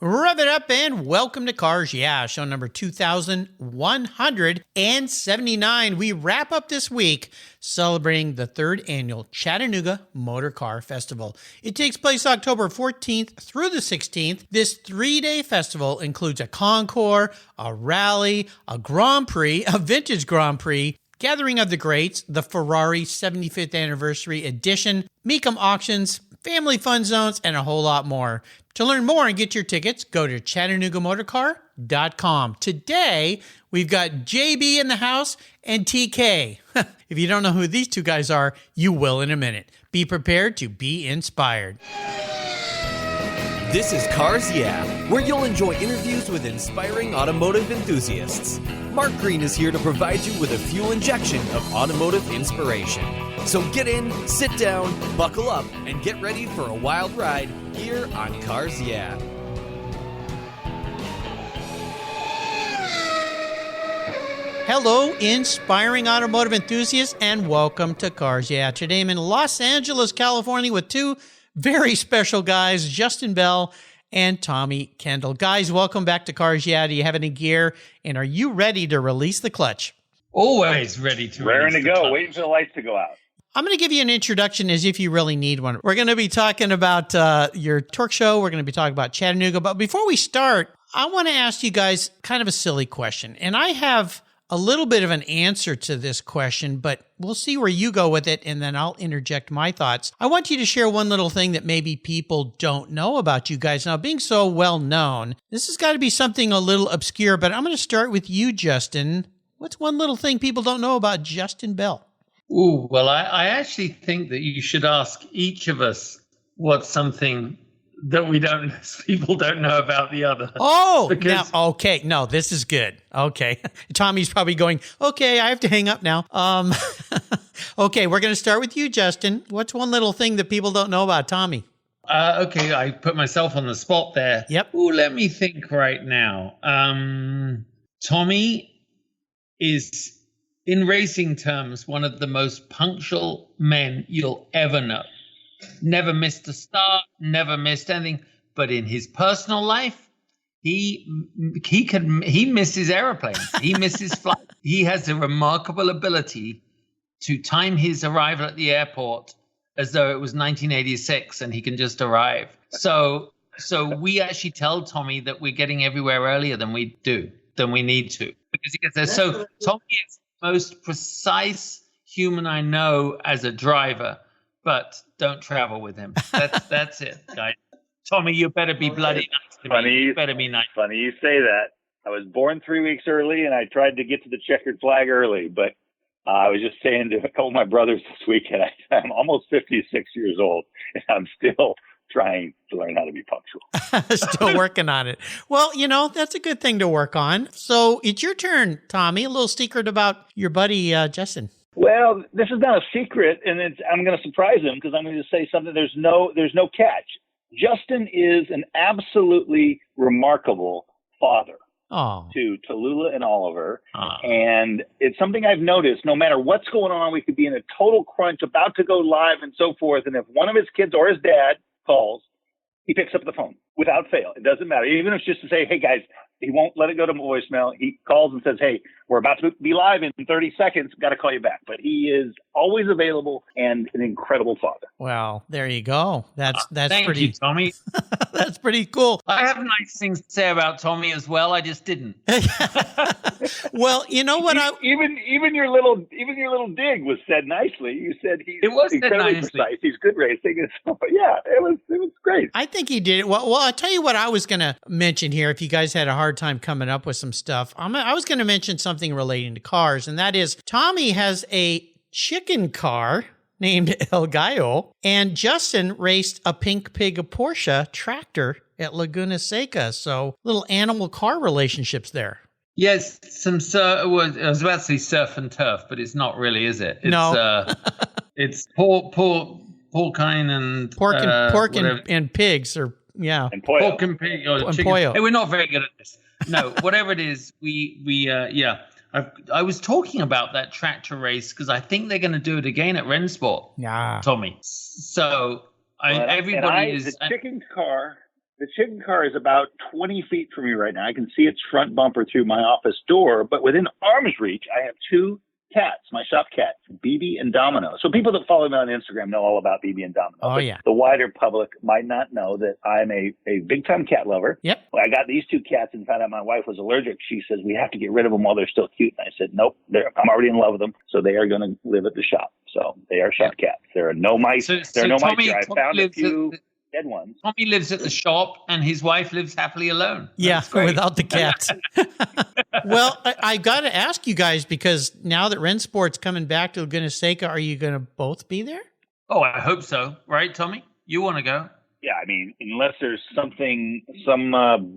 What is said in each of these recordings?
Rev it up and welcome to Cars Yeah, show number 2179. We wrap up this week celebrating the third annual Chattanooga Motorcar Festival. It takes place October 14th through the 16th. This three-day festival includes a concours, a rally, a Grand Prix, a vintage Grand Prix, Gathering of the Greats, the Ferrari 75th Anniversary Edition, Mecum Auctions, family fun zones, and a whole lot more. To learn more and get your tickets, go to ChattanoogaMotorcar.com. Today, we've got JB in the house and TK. If you don't know who these two guys are, you will in a minute. Be prepared to be inspired. This is Cars Yeah, where you'll enjoy interviews with inspiring automotive enthusiasts. Mark Green is here to provide you with a fuel injection of automotive inspiration. So get in, sit down, buckle up, and get ready for a wild ride here on Cars Yeah. Hello, inspiring automotive enthusiasts, and welcome to Cars Yeah. Today I'm in Los Angeles, California with two very special guys, Justin Bell and Tommy Kendall. Guys, welcome back to Cars Yeah. Do you have any gear, and are you ready to release the clutch? Always ready to raring to go, waiting for the lights to go out. I'm going to give you an introduction as if you really need one. We're going to be talking about your Turk show. We're going to be talking about Chattanooga. But before we start, I want to ask you guys kind of a silly question. And I have a little bit of an answer to this question, but we'll see where you go with it, and then I'll interject my thoughts. I want you to share one little thing that maybe people don't know about you guys. Now, being so well known, this has got to be something a little obscure, but I'm going to start with you, Justin. What's one little thing people don't know about Justin Bell? Ooh, well, I actually think that you should ask each of us what's something that people don't know about the other. Oh, okay. No, this is good. Okay. Tommy's probably going, okay, I have to hang up now. Okay, we're going to start with you, Justin. What's one little thing that people don't know about Tommy? Okay, I put myself on the spot there. Yep. Ooh, let me think right now. Tommy is, in racing terms, one of the most punctual men you'll ever know. Never missed a start, never missed anything. But in his personal life, he misses airplanes. He misses flights. He has a remarkable ability to time his arrival at the airport as though it was 1986 and he can just arrive. So we actually tell Tommy that we're getting everywhere earlier than we need to, because he gets there. So Tommy is the most precise human I know as a driver, but don't travel with him. That's it, guys. Tommy, you better be bloody nice to me. You better be nice. Funny you say that. I was born 3 weeks early, and I tried to get to the checkered flag early, but I was just saying to a couple of my brothers this weekend, I'm almost 56 years old, and I'm still trying to learn how to be punctual. Still working on it. Well, that's a good thing to work on. So it's your turn, Tommy. A little secret about your buddy, Justin. Well, this is not a secret, and I'm going to surprise him because I'm going to say something. There's no catch. Justin is an absolutely remarkable father to Tallulah and Oliver, and it's something I've noticed. No matter what's going on, we could be in a total crunch, about to go live and so forth, and if one of his kids or his dad calls, he picks up the phone without fail. It doesn't matter. Even if it's just to say, hey, guys, he won't let it go to voicemail. He calls and says, hey, we're about to be live in 30 seconds. Got to call you back. But he is always available and an incredible father. Well, there you go. That's thank pretty. you, Tommy. That's pretty cool. I have nice things to say about Tommy as well. I just didn't. Well, you know what? Even your little dig was said nicely. You said he's incredibly precise. He's good racing. Yeah, it was great. I think he did it well. I'll tell you what I was going to mention here. If you guys had a hard time coming up with some stuff, I was going to mention something relating to cars, and that is Tommy has a chicken car named El Gallo, and Justin raced a Pink Pig Porsche tractor at Laguna Seca. So little animal car relationships there. Yes, I was about to say surf and turf, but it's not really, is it? No. It's porcine and pork and pigs, or yeah, and pollo. Pork and pig or and chicken. Pollo. Hey, we're not very good at this. No, whatever it is, I was talking about that tractor race because I think they're going to do it again at Rennsport. Yeah, Tommy. So the chicken car The chicken car is about 20 feet from me right now. I can see its front bumper through my office door, but within arm's reach, I have two cats, my shop cats, BB and Domino. So people that follow me on Instagram know all about BB and Domino. Oh, yeah. The wider public might not know that I'm a big-time cat lover. Yep. When I got these two cats and found out my wife was allergic, she says, we have to get rid of them while they're still cute. And I said, nope, I'm already in love with them. So they are going to live at the shop. So they are shop cats. There are no mice. There are no mice here. I found a few dead ones. Tommy lives at the shop and his wife lives happily alone. Yeah, without the cats. Well, I got to ask you guys, because now that Rennsport's coming back to Laguna Seca, are you going to both be there? Oh, I hope so. Right, Tommy? You want to go? Yeah, I mean, unless there's some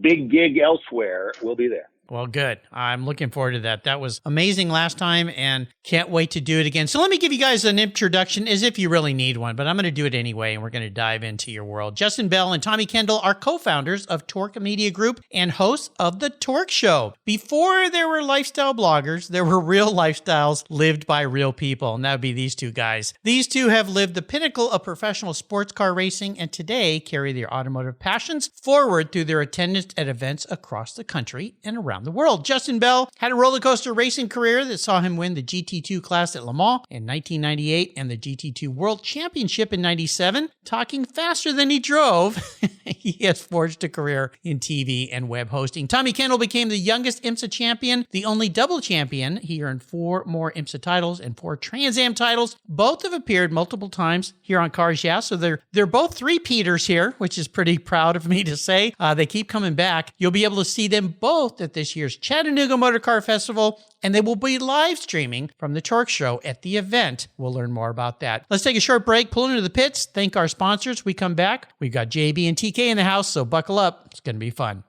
big gig elsewhere, we'll be there. Well, good. I'm looking forward to that. That was amazing last time and can't wait to do it again. So let me give you guys an introduction as if you really need one, but I'm going to do it anyway, and we're going to dive into your world. Justin Bell and Tommy Kendall are co-founders of Turk Media Group and hosts of The Turk Show. Before there were lifestyle bloggers, there were real lifestyles lived by real people, and that would be these two guys. These two have lived the pinnacle of professional sports car racing and today carry their automotive passions forward through their attendance at events across the country and around the world. Justin Bell had a roller coaster racing career that saw him win the GT2 class at Le Mans in 1998 and the GT2 World Championship in 97. Talking faster than he drove, he has forged a career in TV and web hosting. Tommy Kendall became the youngest IMSA champion, the only double champion. He earned 4 more IMSA titles and 4 Trans Am titles. Both have appeared multiple times here on Cars Yeah, so they're both three-peaters here, which is pretty proud of me to say. They keep coming back. You'll be able to see them both at this year's Chattanooga Motorcar Festival, and they will be live streaming from the Turk Show at the event. We'll learn more about that. Let's take a short break, pull into the pits, thank our sponsors. We come back. We've got JB and TK in the house, so buckle up. It's going to be fun.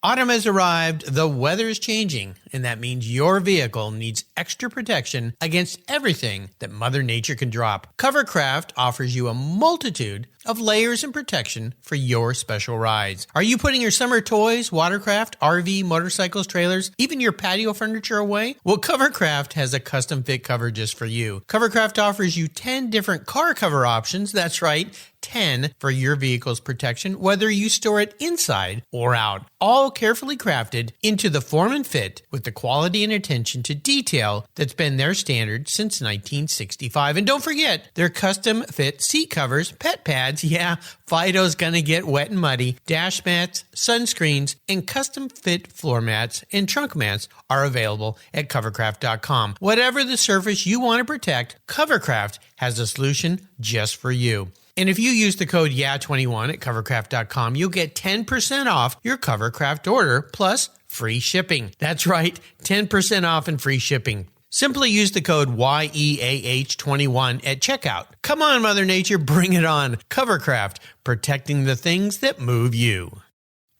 Autumn has arrived, the weather is changing, and that means your vehicle needs extra protection against everything that Mother Nature can drop. Covercraft offers you a multitude of layers and protection for your special rides. Are you putting your summer toys, watercraft, RV, motorcycles, trailers, even your patio furniture away? Well, Covercraft has a custom fit cover just for you. Covercraft offers you 10 different car cover options. That's right, 10 for your vehicle's protection, whether you store it inside or out. All carefully crafted into the form and fit with the quality and attention to detail that's been their standard since 1965. And don't forget their custom fit seat covers, pet pads, yeah, Fido's gonna get wet and muddy, dash mats, sunscreens, and custom fit floor mats and trunk mats are available at covercraft.com. Whatever the surface you want to protect, Covercraft has a solution just for you. And if you use the code YEAH21 at covercraft.com, you'll get 10% off your Covercraft order plus free shipping. That's right, 10% off and free shipping. Simply use the code YEAH21 at checkout. Come on, Mother Nature, bring it on. Covercraft, protecting the things that move you.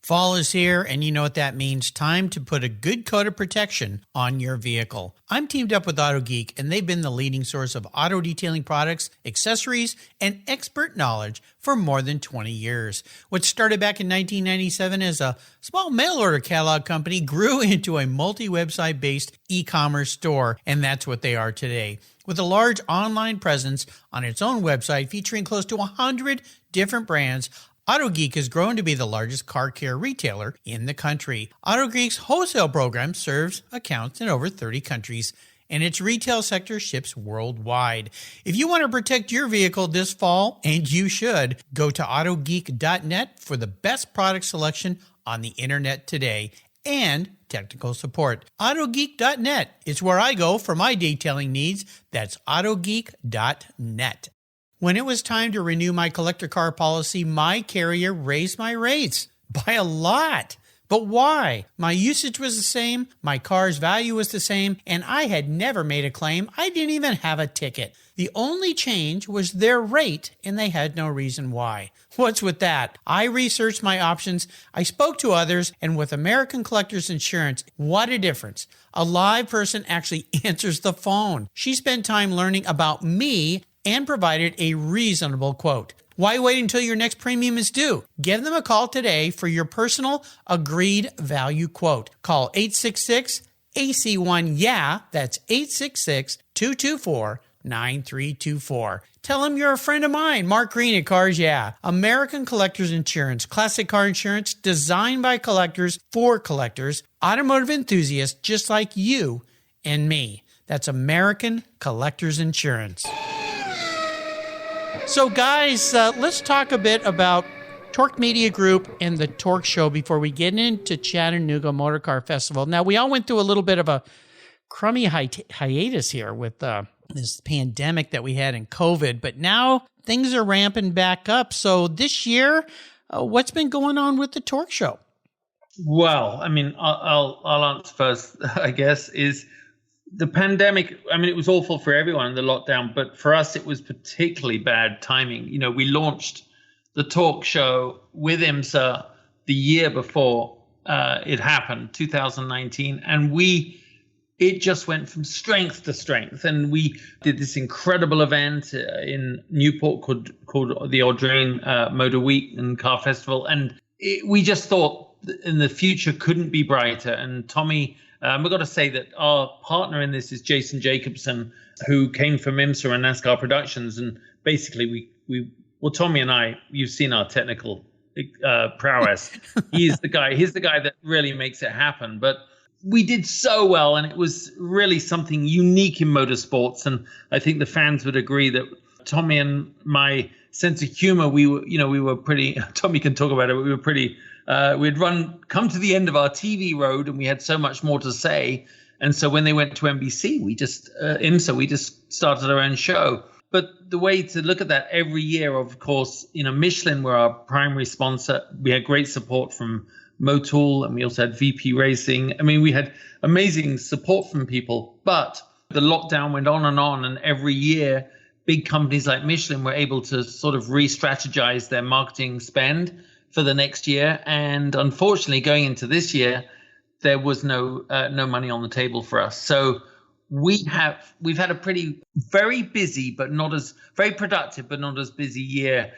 Fall is here, and you know what that means. Time to put a good coat of protection on your vehicle. I'm teamed up with AutoGeek, and they've been the leading source of auto detailing products, accessories, and expert knowledge for more than 20 years. What started back in 1997 as a small mail-order catalog company grew into a multi-website-based e-commerce store, and that's what they are today. With a large online presence on its own website featuring close to 100 different brands, AutoGeek has grown to be the largest car care retailer in the country. AutoGeek's wholesale program serves accounts in over 30 countries, and its retail sector ships worldwide. If you want to protect your vehicle this fall, and you should, go to autogeek.net for the best product selection on the internet today and technical support. Autogeek.net is where I go for my detailing needs. That's autogeek.net. When it was time to renew my collector car policy, my carrier raised my rates by a lot. But why? My usage was the same, my car's value was the same, and I had never made a claim. I didn't even have a ticket. The only change was their rate, and they had no reason why. What's with that? I researched my options, I spoke to others, and with American Collectors Insurance, what a difference. A live person actually answers the phone. She spent time learning about me and provided a reasonable quote. Why wait until your next premium is due? Give them a call today for your personal agreed value quote. Call 866-AC1-YEAH. That's 866-224 9324. Tell him you're a friend of mine, Mark Green at Cars Yeah. American Collectors Insurance, classic car insurance designed by collectors for collectors, automotive enthusiasts just like you and me. That's American Collectors Insurance. So guys, let's talk a bit about Turk Media Group and the Turk Show before we get into Chattanooga Motorcar Festival. Now, we all went through a little bit of a crummy hiatus here with this pandemic that we had in COVID, but now things are ramping back up. So this year, what's been going on with the Turk Show? Well, I mean, I'll answer first, I guess, is the pandemic. I mean, it was awful for everyone, the lockdown, but for us, it was particularly bad timing. You know, we launched the Turk Show with IMSA the year before it happened, 2019, and it just went from strength to strength. And we did this incredible event in Newport called the Audrain Motor Week and Car Festival. And we just thought in the future couldn't be brighter. And Tommy, we've got to say that our partner in this is Jason Jacobson, who came from IMSA and NASCAR Productions. And basically well, Tommy and I, you've seen our technical prowess. He's the guy that really makes it happen. But we did so well, and it was really something unique in motorsports. And I think the fans would agree that Tommy and my sense of humor, we were pretty, Tommy can talk about it, but we were pretty, we'd come to the end of our TV road, and we had so much more to say. And so when they went to NBC, we just started our own show. But the way to look at that every year, of course, Michelin were our primary sponsor. We had great support from Motul, and we also had VP Racing. I mean, we had amazing support from people, but the lockdown went on, and every year, big companies like Michelin were able to sort of re-strategize their marketing spend for the next year. And unfortunately, going into this year, there was no money on the table for us. So we've had a very busy, but not as very productive, but not as busy year.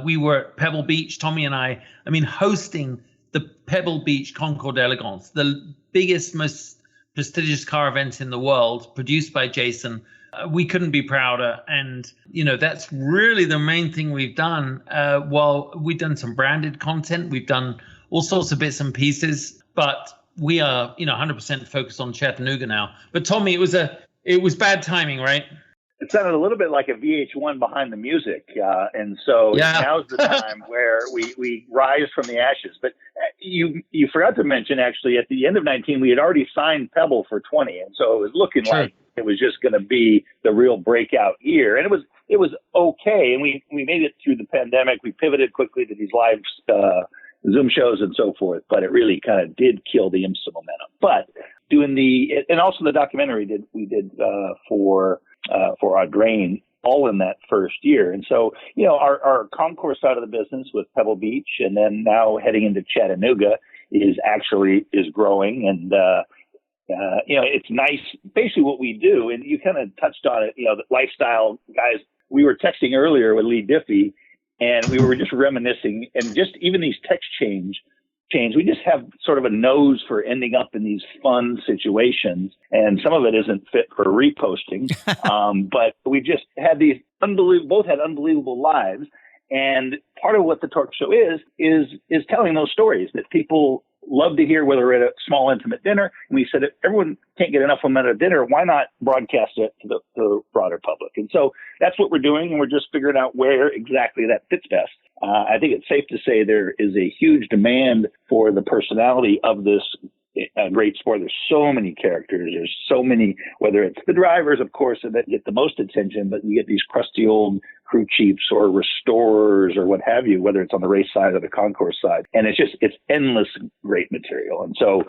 We were at Pebble Beach, Tommy and I mean, hosting the Pebble Beach Concours d'Elegance, the biggest, most prestigious car event in the world, produced by Jason. We couldn't be prouder. And, that's really the main thing we've done. While we've done some branded content, we've done all sorts of bits and pieces, but we are, 100% focused on Chattanooga now. But Tommy, it was bad timing, right? It sounded a little bit like a VH1 behind the music. And so now's the time where we rise from the ashes. But you forgot to mention, actually, at the end of 19, we had already signed Pebble for 20. And so it was looking like it was just going to be the real breakout year. And it was okay. And we made it through the pandemic. We pivoted quickly to these live Zoom shows and so forth. But it really kind of did kill the IMSA momentum. But and also the documentary we did for Audrain, all in that first year. And so, our concourse side of the business with Pebble Beach, and then now heading into Chattanooga is growing. And, it's nice, basically what we do. And you kind of touched on it, the lifestyle guys. We were texting earlier with Lee Diffie, and we were just reminiscing, and just even these text change, we just have sort of a nose for ending up in these fun situations. And some of it isn't fit for reposting. But we just had these both had unbelievable lives. And part of what the Turk Show is telling those stories that people love to hear, whether we're at a small, intimate dinner. And we said, if everyone can't get enough of them at a dinner, why not broadcast it to the broader public? And so that's what we're doing. And we're just figuring out where exactly that fits best. I think it's safe to say there is a huge demand for the personality of this great sport. There's so many characters. There's so many, whether it's the drivers, of course, that get the most attention, but you get these crusty old crew chiefs or restorers or what have you, whether it's on the race side or the concourse side. And it's endless great material. And so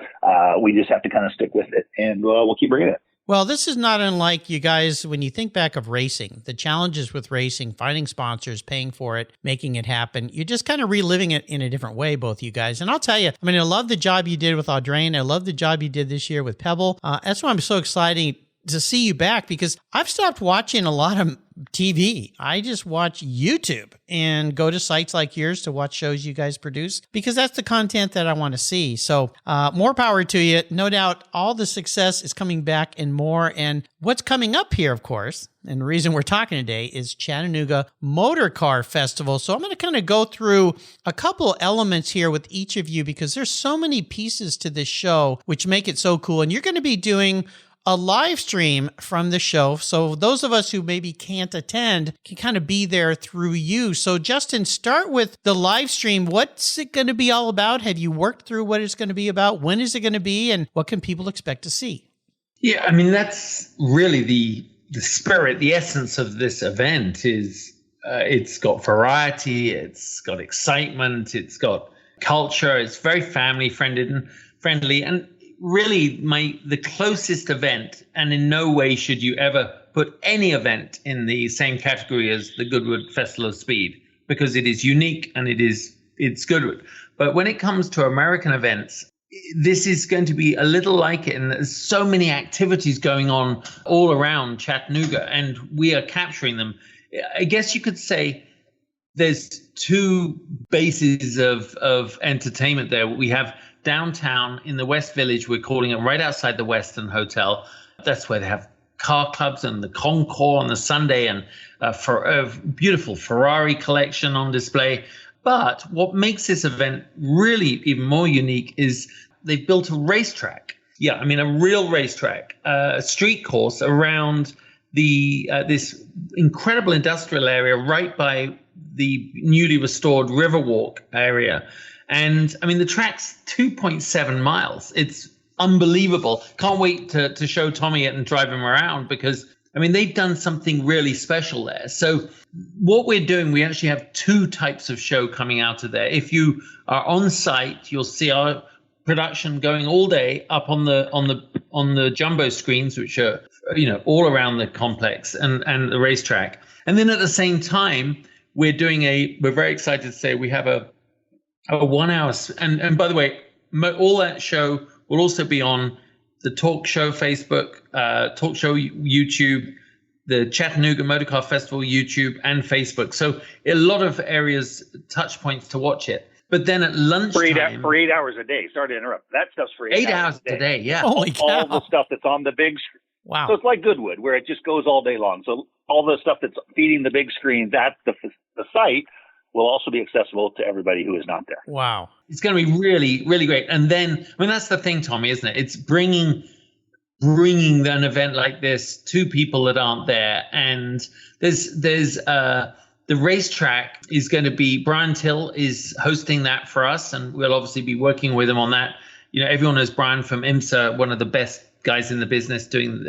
we just have to kind of stick with it, and we'll keep bringing it. Well, this is not unlike, you guys, when you think back of racing, the challenges with racing, finding sponsors, paying for it, making it happen. You're just kind of reliving it in a different way, both you guys. And I'll tell you, I love the job you did with Audrain. I love the job you did this year with Pebble. That's why I'm so excited to see you back, because I've stopped watching a lot of TV. I just watch YouTube and go to sites like yours to watch shows you guys produce, because that's the content that I want to see. So more power to you. No doubt all the success is coming back and more. And what's coming up here, of course, and the reason we're talking today is Chattanooga Motorcar Festival. So I'm going to kind of go through a couple elements here with each of you, because there's so many pieces to this show which make it so cool. And you're going to be doing a live stream from the show. So those of us who maybe can't attend can kind of be there through you. So Justin, start with the live stream. What's it going to be all about? Have you worked through what it's going to be about? When is it going to be? And what can people expect to see? Yeah, I mean, that's really the spirit, the essence of this event is it's got variety, it's got excitement, it's got culture, it's very family friendly, and really the closest event, and in no way should you ever put any event in the same category as the Goodwood Festival of Speed, because it is unique and it's Goodwood. But when it comes to American events, this is going to be a little like it, and there's so many activities going on all around Chattanooga, and we are capturing them. I guess you could say there's two bases of entertainment there. We have downtown in the West Village, we're calling it, right outside the Western Hotel. That's where they have car clubs and the Concours on the Sunday, and for a beautiful Ferrari collection on display. But what makes this event really even more unique is they've built a racetrack. Yeah, I mean, a real racetrack, a street course around this incredible industrial area right by the newly restored Riverwalk area. And I mean, the track's 2.7 miles. It's unbelievable. Can't wait to show Tommy it and drive him around, because I mean, they've done something really special there. So what we're doing, we actually have two types of show coming out of there. If you are on site, you'll see our production going all day up on the jumbo screens, which are, you know, all around the complex and the racetrack. And then at the same time, we're very excited to say we have a 1 hour. And by the way, all that show will also be on the Talk Show Facebook, Talk Show YouTube, the Chattanooga Motorcar Festival YouTube, and Facebook. So a lot of areas, touch points to watch it. But then at lunchtime, for 8 hours a day. Sorry to interrupt. That stuff's for 8 hours a day. Yeah. Holy cow. All the stuff that's on the big screen. Wow. So it's like Goodwood, where it just goes all day long. So all the stuff that's feeding the big screens at the site will also be accessible to everybody who is not there. Wow. It's going to be really, really great. And then, I mean, that's the thing, Tommy, isn't it? It's bringing an event like this to people that aren't there. And there's the racetrack is going to be, Brian Till is hosting that for us, and we'll obviously be working with him on that. You know, everyone knows Brian from IMSA, one of the best guys in the business, doing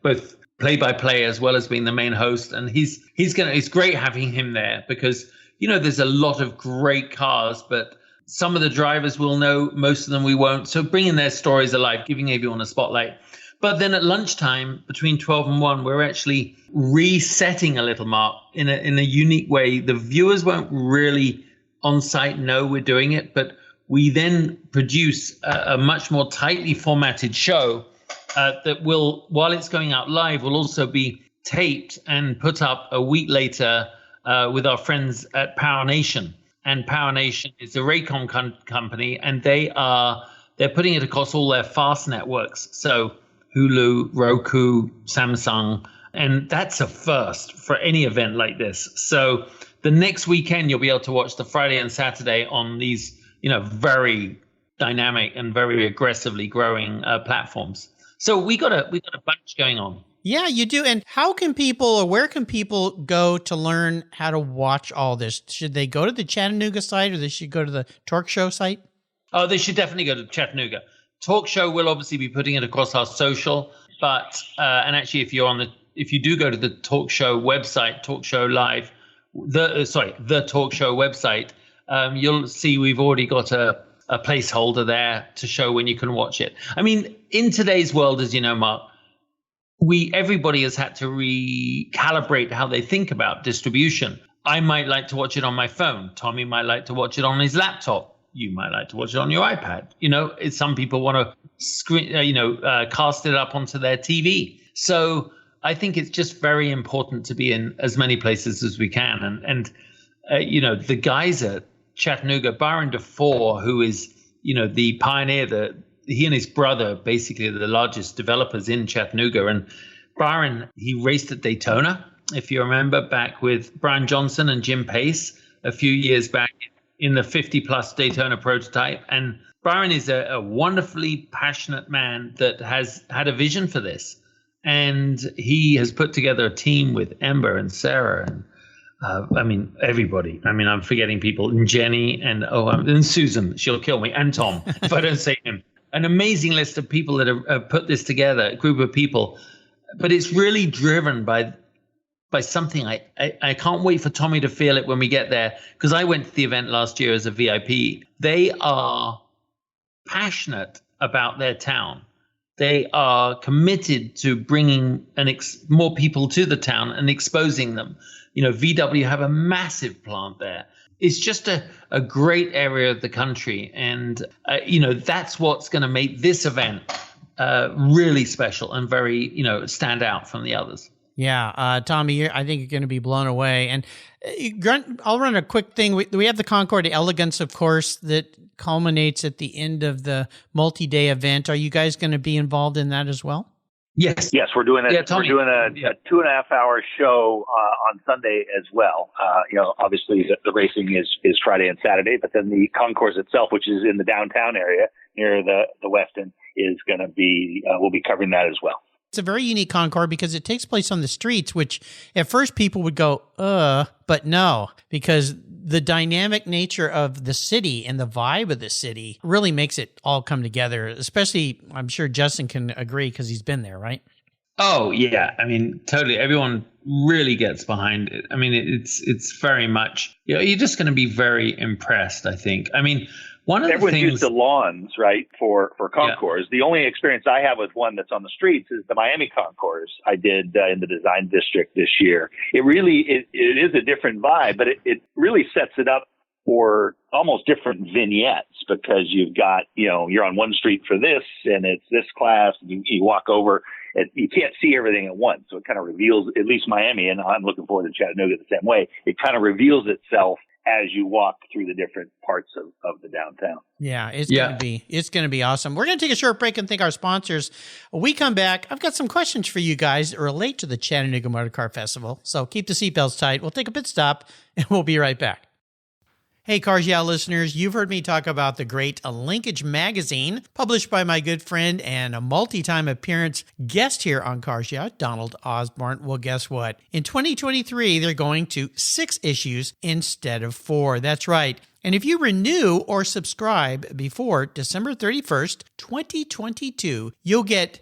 both play-by-play as well as being the main host. And it's great having him there, because, you know, there's a lot of great cars, but some of the drivers will know, most of them we won't. So bringing their stories alive, giving everyone a spotlight. But then at lunchtime, between 12 and 1, we're actually resetting a little, Mark, in a unique way. The viewers won't really on site know we're doing it, but we then produce a much more tightly formatted show that will, while it's going out live, will also be taped and put up a week later with our friends at Power Nation. And Power Nation is a Raycom company, and they're putting it across all their FAST networks. So Hulu, Roku, Samsung, and that's a first for any event like this. So the next weekend, you'll be able to watch the Friday and Saturday on these, you know, very dynamic and very aggressively growing platforms. So we got a bunch going on. Yeah, you do. And how can people, or where can people go to learn how to watch all this? Should they go to the Chattanooga site, or they should go to the Turk Show site? Oh, they should definitely go to Chattanooga. Talk Show will obviously be putting it across our social, but and actually, if you do go to the Talk Show website, Talk Show Live, the Talk Show website, you'll see we've already got a placeholder there to show when you can watch it. I mean, in today's world, as you know, Mark, everybody has had to recalibrate how they think about distribution. I might like to watch it on my phone. Tommy might like to watch it on his laptop. You might like to watch it on your iPad. You know, some people want to cast it up onto their TV. So I think it's just very important to be in as many places as we can. And the guys at Chattanooga, Byron DeFore, who is, the pioneer, he and his brother basically are the largest developers in Chattanooga. And Byron, he raced at Daytona, if you remember, back with Brian Johnson and Jim Pace a few years back in the 50-plus Daytona prototype. And Byron is a wonderfully passionate man that has had a vision for this. And he has put together a team with Ember and Sarah and everybody. I'm forgetting people, and Jenny and Susan. She'll kill me, and Tom if I don't say him. An amazing list of people that have put this together, a group of people. But it's really driven by something. I can't wait for Tommy to feel it when we get there, because I went to the event last year as a VIP. They are passionate about their town. They are committed to bringing more people to the town and exposing them. VW have a massive plant there. It's just a great area of the country. And, that's what's going to make this event really special and very, stand out from the others. Yeah, Tommy, I think you're going to be blown away. And I'll run a quick thing. We have the Concorde Elegance, of course, that culminates at the end of the multi-day event. Are you guys going to be involved in that as well? Yes, we're doing a 2.5 hour show on Sunday as well. Obviously the racing is Friday and Saturday, but then the concourse itself, which is in the downtown area near the Westin, is going to be we'll be covering that as well. It's a very unique Concorde because it takes place on the streets, which at first people would go, but no, because the dynamic nature of the city and the vibe of the city really makes it all come together, especially, I'm sure Justin can agree because he's been there, right? Oh, yeah. Totally. Everyone really gets behind it. It's very much, you're just going to be very impressed, I think. One of Everyone's the things, used to lawns, right, for concourse. Yeah. The only experience I have with one that's on the streets is the Miami concourse I did in the design district this year. It really it is a different vibe, but it really sets it up for almost different vignettes, because you've got, you're on one street for this and it's this class, and you walk over and you can't see everything at once. So it kind of reveals, at least Miami, and I'm looking forward to Chattanooga the same way, it kind of reveals itself as you walk through the different parts of the downtown. Yeah, it's going to be awesome. We're going to take a short break and thank our sponsors. When we come back, I've got some questions for you guys that relate to the Chattanooga Motorcar Festival. So keep the seatbelts tight. We'll take a pit stop and we'll be right back. Hey, Cars Yeah listeners, you've heard me talk about the great Linkage magazine, published by my good friend and a multi-time appearance guest here on Cars Yeah, Donald Osborne. Well, guess what? In 2023, they're going to 6 issues instead of 4. That's right. And if you renew or subscribe before December 31st, 2022, you'll get,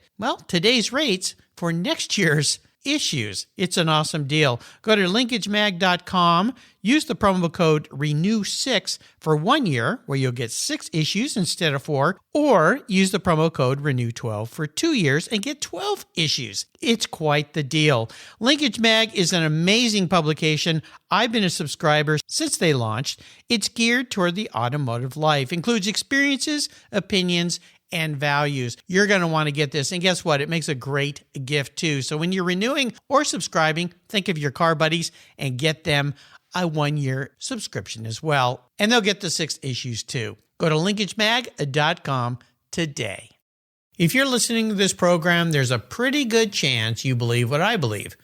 today's rates for next year's issues. It's an awesome deal. Go to linkagemag.com, use the promo code RENEW6 for 1 year, where you'll get 6 issues instead of 4, or use the promo code RENEW12 for 2 years and get 12 issues. It's quite the deal. Linkage Mag is an amazing publication. I've been a subscriber since they launched. It's geared toward the automotive life, includes experiences, opinions, and values. You're going to want to get this. And guess what? It makes a great gift too. So when you're renewing or subscribing, think of your car buddies and get them a 1-year subscription as well. And they'll get the 6 issues too. Go to linkagemag.com today. If you're listening to this program, there's a pretty good chance you believe what I believe,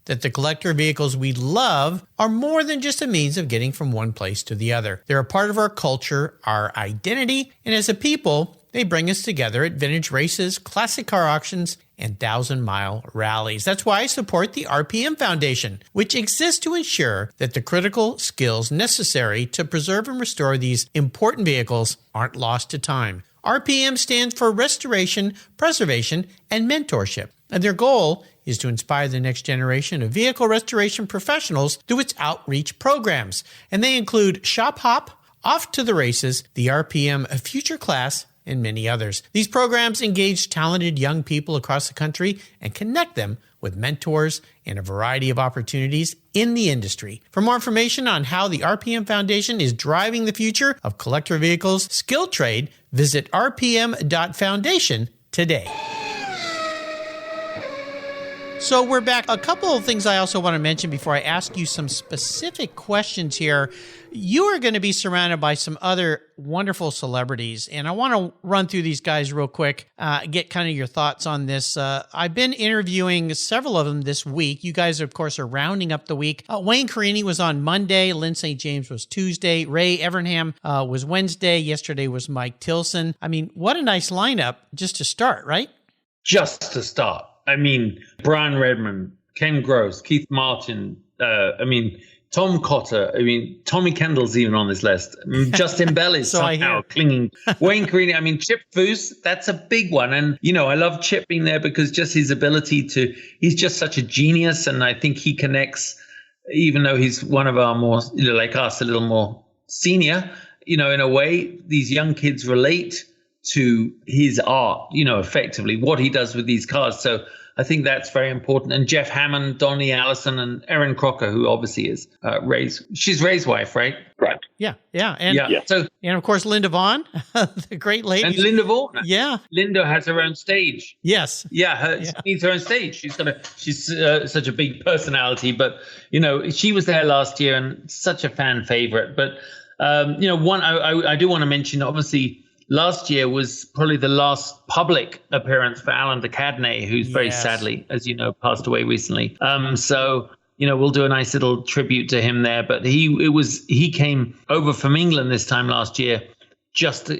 that the collector vehicles we love are more than just a means of getting from one place to the other. They're a part of our culture, our identity, and as a people, they bring us together at vintage races, classic car auctions, and 1,000-mile rallies. That's why I support the RPM Foundation, which exists to ensure that the critical skills necessary to preserve and restore these important vehicles aren't lost to time. RPM stands for Restoration, Preservation, and Mentorship, and their goal is to inspire the next generation of vehicle restoration professionals through its outreach programs. And they include Shop Hop, Off to the Races, the RPM Future Class, and many others. These programs engage talented young people across the country and connect them with mentors and a variety of opportunities in the industry. For more information on how the RPM Foundation is driving the future of collector vehicles skilled trade, visit rpm.foundation today. So we're back. A couple of things I also want to mention before I ask you some specific questions here. You are going to be surrounded by some other wonderful celebrities, and I want to run through these guys real quick, get kind of your thoughts on this. I've been interviewing several of them this week. You guys, of course, are rounding up the week. Wayne Carini was on Monday. Lynn St. James was Tuesday. Ray Evernham was Wednesday. Yesterday was Mike Tilson. I mean, what a nice lineup just to start, right? Just to start. I mean, Brian Redmond, Ken Gross, Keith Martin, Tom Cotter. Tommy Kendall's even on this list. Justin Bell is somehow clinging. Wayne Carini. Chip Foose, that's a big one. And, I love Chip being there because just his ability he's just such a genius. And I think he connects, even though he's one of our more, like us, a little more senior, in a way, these young kids relate to his art, effectively what he does with these cars. So I think that's very important. And Jeff Hammond, Donnie Allison, and Erin Crocker, who obviously is she's Ray's wife, right? Right. Yeah. And of course, Linda Vaughn, the great lady. And Linda Vaughn. Yeah. Linda has her own stage. Yes. Yeah. She needs her own stage. She's such a big personality, but she was there last year and such a fan favorite. But one I do want to mention, obviously, last year was probably the last public appearance for Alan de Cadenet, who's very sadly, as you know, passed away recently. So, we'll do a nice little tribute to him there. But he came over from England this time last year, just,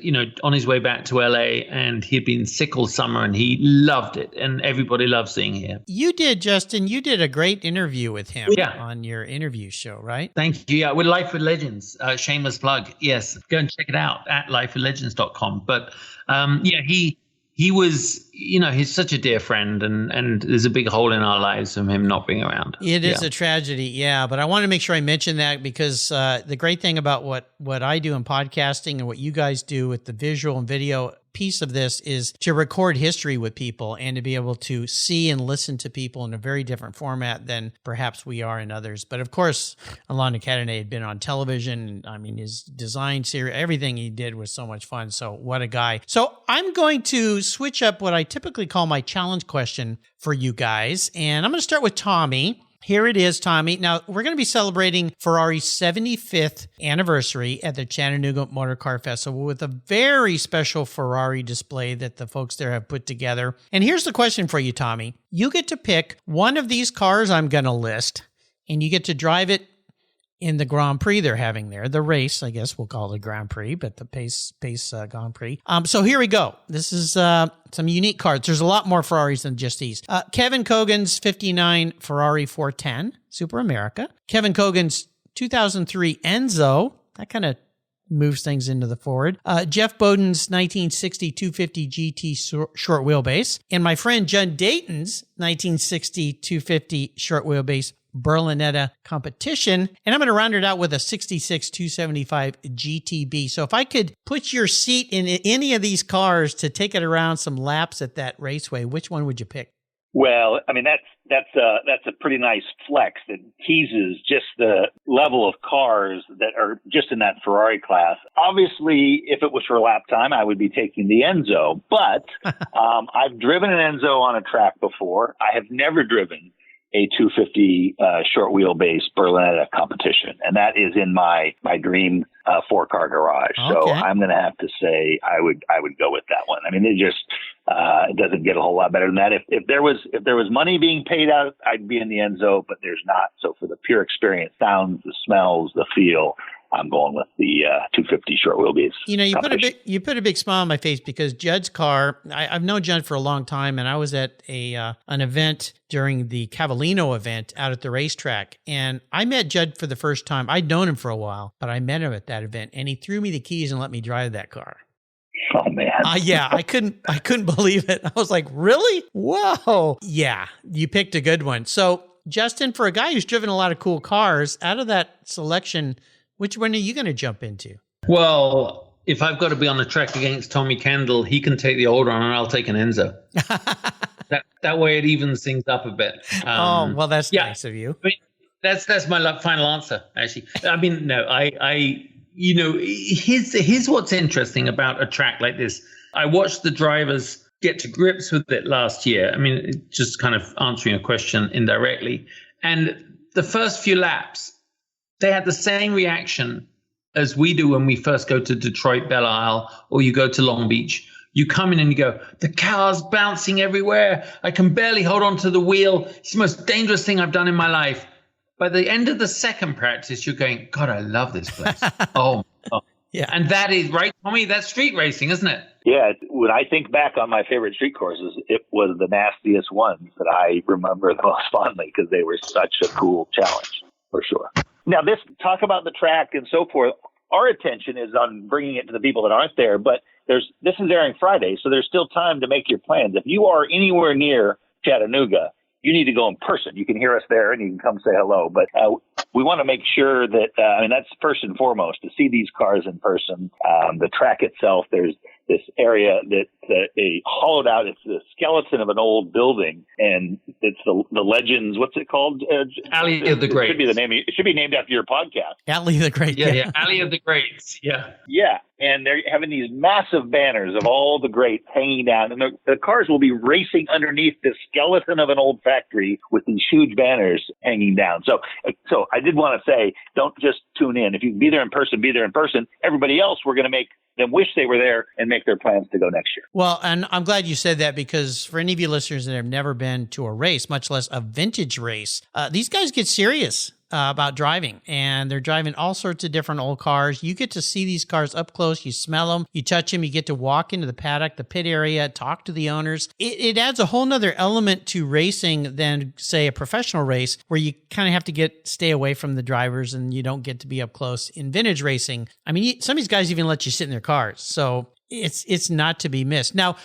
on his way back to LA, and he'd been sick all summer and he loved it. And everybody loves seeing him. You did, Justin. You did a great interview with him on your interview show, right? Thank you. Yeah, with Life with Legends. Shameless plug. Yes. Go and check it out at lifewithlegends.com. But he was, he's such a dear friend, and there's a big hole in our lives from him not being around. It is a tragedy, but I want to make sure I mention that because the great thing about what I do in podcasting and what you guys do with the visual and video piece of this is to record history with people and to be able to see and listen to people in a very different format than perhaps we are in others. But of course, Alan de Cadenet had been on television. His design series, everything he did was so much fun. So what a guy. So I'm going to switch up what I typically call my challenge question for you guys. And I'm going to start with Tommy. Here it is, Tommy. Now, we're going to be celebrating Ferrari's 75th anniversary at the Chattanooga Motorcar Festival with a very special Ferrari display that the folks there have put together. And here's the question for you, Tommy. You get to pick one of these cars I'm going to list, and you get to drive it in the Grand Prix they're having there. The race, I guess we'll call it Grand Prix, but the pace Grand Prix. So here we go. This is some unique cars. There's a lot more Ferraris than just these. Kevin Cogan's 59 Ferrari 410 Super America. Kevin Cogan's 2003 Enzo. That kind of moves things into the forward. Jeff Bowden's 1960 250 GT short wheelbase. And my friend John Dayton's 1960 250 short wheelbase Berlinetta competition. And I'm going to round it out with a 66 275 GTB. So if I could put your seat in any of these cars to take it around some laps at that raceway, which one would you pick? Well, that's a pretty nice flex that teases just the level of cars that are just in that Ferrari class. Obviously, if it was for lap time, I would be taking the Enzo, but I've driven an Enzo on a track before. I have never driven a 250 short wheelbase Berlinetta competition, and that is in my dream 4-car garage. Okay. So I'm going to have to say I would go with that one. It doesn't get a whole lot better than that. If there was money being paid out, I'd be in the Enzo, but there's not. So for the pure experience, sounds, the smells, the feel, I'm going with the 250 short wheelbase. You put a big smile on my face because Judd's car. I've known Judd for a long time, and I was at an event during the Cavallino event out at the racetrack, and I met Judd for the first time. I'd known him for a while, but I met him at that event, and he threw me the keys and let me drive that car. Oh man! I couldn't believe it. I was like, really? Whoa! Yeah, you picked a good one. So, Justin, for a guy who's driven a lot of cool cars, out of that selection, which one are you going to jump into? Well, if I've got to be on the track against Tommy Kendall, he can take the old one and I'll take an Enzo. that way it evens things up a bit. That's nice of you. That's my final answer, actually. Here's what's interesting about a track like this. I watched the drivers get to grips with it last year. I mean, just kind of answering a question indirectly. And the first few laps, they had the same reaction as we do when we first go to Detroit, Belle Isle, or you go to Long Beach. You come in and you go, the car's bouncing everywhere. I can barely hold on to the wheel. It's the most dangerous thing I've done in my life. By the end of the second practice, you're going, God, I love this place. Oh. Yeah. And that is, right, Tommy? That's street racing, isn't it? Yeah. When I think back on my favorite street courses, it was the nastiest ones that I remember the most fondly because they were such a cool challenge, for sure. Now, this talk about the track and so forth, our attention is on bringing it to the people that aren't there, but this is airing Friday, so there's still time to make your plans. If you are anywhere near Chattanooga, you need to go in person. You can hear us there and you can come say hello. But we want to make sure that, that's first and foremost, to see these cars in person. The track itself, there's this area that they hollowed out. It's the skeleton of an old building, and it's the Legends. What's it called? Alley of the Greats. Should be the name. It should be named after your podcast. Alley of the Greats. Yeah. Alley of the Greats. Yeah. Yeah. And they're having these massive banners of all the greats hanging down. And the cars will be racing underneath the skeleton of an old factory with these huge banners hanging down. So I did want to say, don't just tune in. If you can be there in person, be there in person. Everybody else, we're going to make them wish they were there and make their plans to go next year. Well, and I'm glad you said that, because for any of you listeners that have never been to a race, much less a vintage race, these guys get serious about driving, and they're driving all sorts of different old cars. You get to see these cars up close. You smell them, you touch them, you get to walk into the paddock, the pit area, talk to the owners. It adds a whole nother element to racing than, say, a professional race where you kind of have to stay away from the drivers and you don't get to be up close. In vintage racing, I mean, some of these guys even let you sit in their cars. So it's not to be missed. Now,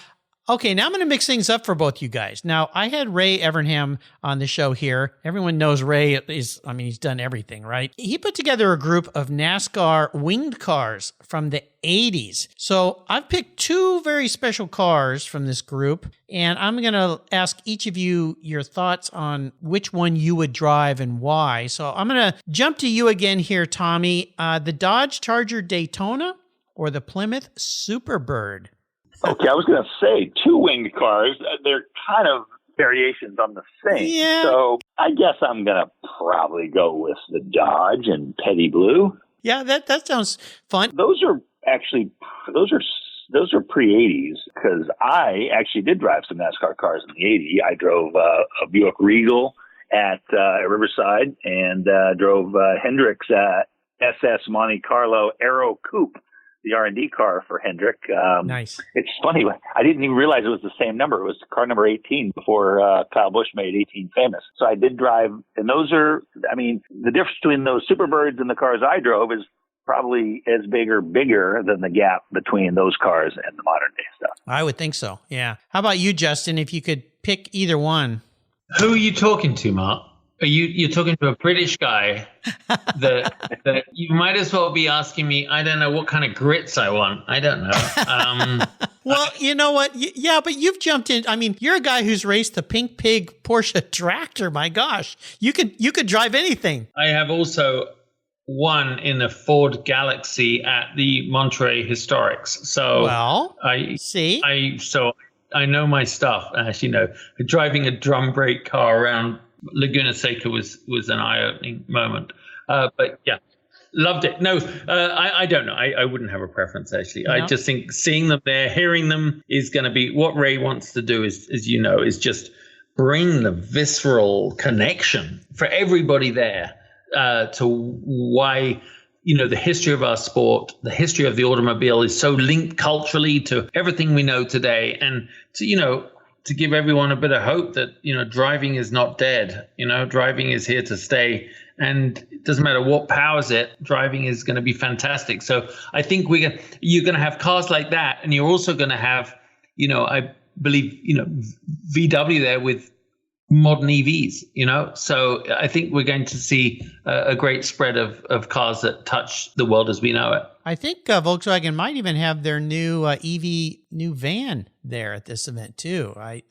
okay, now I'm going to mix things up for both you guys. Now, I had Ray Evernham on the show here. Everyone knows Ray he's done everything, right? He put together a group of NASCAR winged cars from the 80s. So I've picked two very special cars from this group, and I'm going to ask each of you your thoughts on which one you would drive and why. So I'm going to jump to you again here, Tommy. The Dodge Charger Daytona or the Plymouth Superbird? Okay, I was going to say two winged cars. They're kind of variations on the same. Yeah. So I guess I'm going to probably go with the Dodge and Petty Blue. Yeah, that sounds fun. Those are pre-80s, because I actually did drive some NASCAR cars in the 80s. I drove a Buick Regal at Riverside, and drove Hendrick's SS Monte Carlo Aero Coupe, the R&D car for Hendrick. Nice. It's funny. I didn't even realize it was the same number. It was car number 18 before Kyle Busch made 18 famous. So I did drive, and those are, the difference between those Superbirds and the cars I drove is probably as big or bigger than the gap between those cars and the modern day stuff. I would think so, yeah. How about you, Justin, if you could pick either one? Who are you talking to, Mark? You're talking to a British guy that you might as well be asking me, I don't know what kind of grits I want. I don't know. Well, you know what? Yeah, but you've jumped in. I mean, you're a guy who's raced the Pink Pig Porsche tractor. My gosh, you could drive anything. I have also won in the Ford Galaxy at the Monterey Historics. So well, I know my stuff. As you know, driving a drum brake car around Laguna Seca was an eye-opening moment. But yeah, loved it. No, I don't know. I wouldn't have a preference, actually. No. I just think seeing them there, hearing them is going to be what Ray wants to do is just bring the visceral connection for everybody there to why, the history of our sport, the history of the automobile is so linked culturally to everything we know today. And to give everyone a bit of hope that, driving is not dead. Driving is here to stay. And it doesn't matter what powers it, driving is going to be fantastic. So I think you're going to have cars like that. And you're also going to have, I believe, VW there with modern EVs, So I think we're going to see a great spread of cars that touch the world as we know it. I think Volkswagen might even have their new new van there at this event too. I